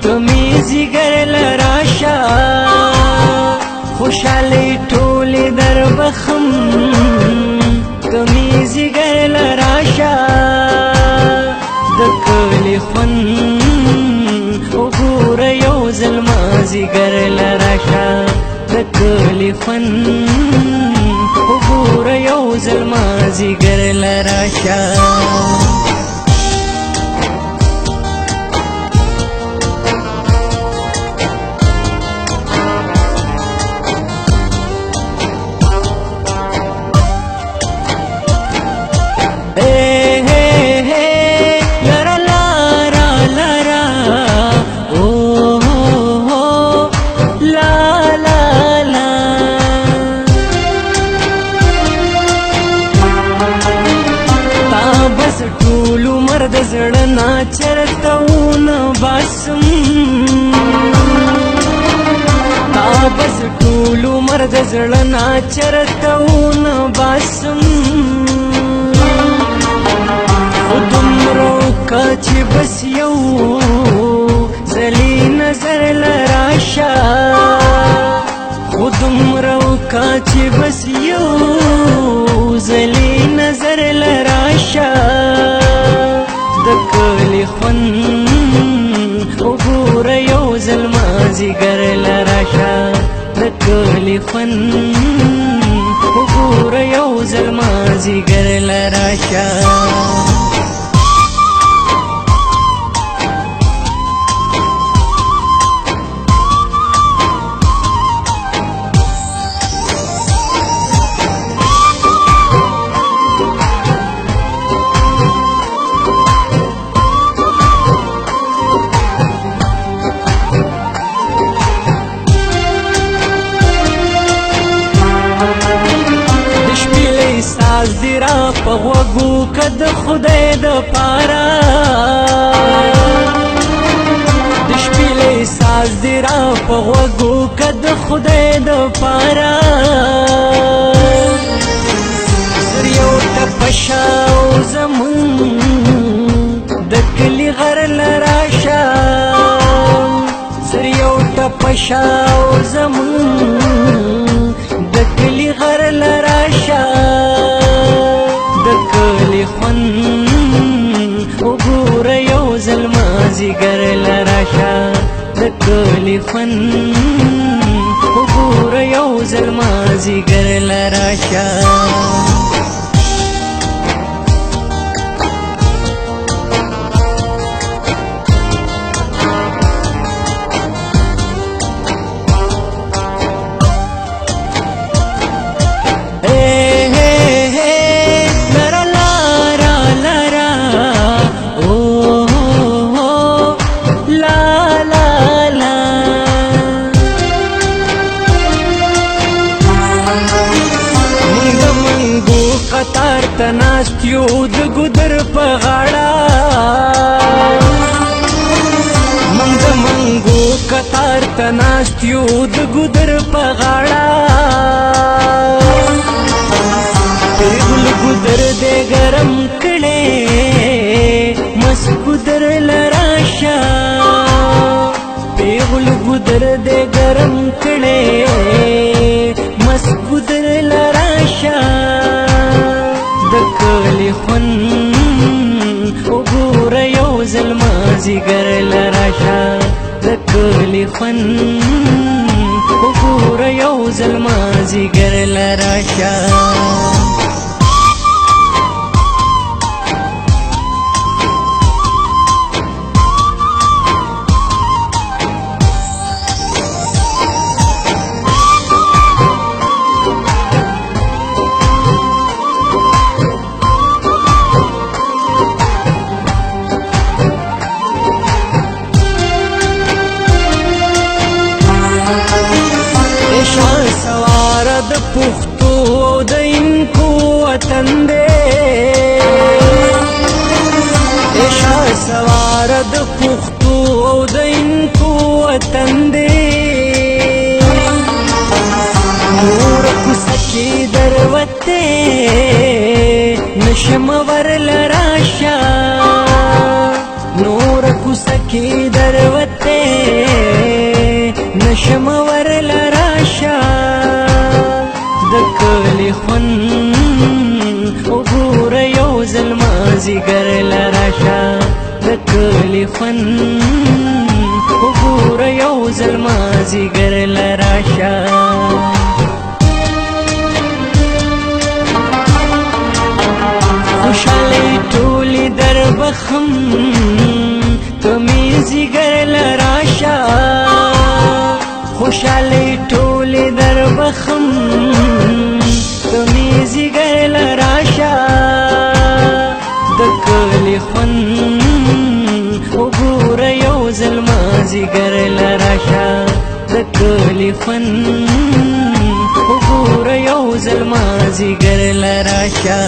تمی زیگر لراشا خوشحالی ټولی در بخم تمی زیگر لراشا د کلی خوند وګوره یو ځل مازیګر لراشا د کلی خوند وګوره یو ځل مازیګر لراشا د زړه نا چرته ونه باسم تا بس ټول عمر د زړه نا چرته ونه باسم خو دومره وکړه چې بس یو ځلې نظر لراشه خو دومره وکړه چې بس یو ځلې نظر لراشه د کلی خوند وګوره یو ځل مازیګر لراشه د کلی خوند وګوره یو ځل مازیګر لراشه ساز دی را په غوږو که د خدای دپاره د شپېلۍ ساز دی را په غوږو که د خدای دپاره زر یو ټپه شاو زمون د کلي غر لراشه زر یو ټپه شاو زمون د کلي غر لراشه د کلی خوند وګوره یو ځل مازیګر لراشه د کلی خوند وګوره یو ځل مازیګر لراشه قطار تناست یو د ګودر په غاړه من د منګو قطار تناست یو د ګودر په غاړه پیغل ګودر دې ګرم کړي مس ګودر لراشه پیغل ګودر دې ګرم کړي مس ګودر لراشه د کلی خوند وګوره یو ځل مازیګر لراشه د کلی خوند وګوره یو ځل مازیګر لراشه وطن دے ایشا سوار د پختو او د انکو وطن دے نور کوسکی دروته نشم ورل راشا نور کوسکی دروته نشم ورل راشا د کلی خون وګور یو ځل مازیګر لراشا د کلی خون وګور یو ځل مازیګر لراشا خوشالی ټولی در بخم تمی زیګر لراشا خوشالی ټولی در بخم تمی زیګر لراشا د کلی خون وګور یو ځل مازیګر لراشا د کلی خون وګور یو ځل مازیګر لراشا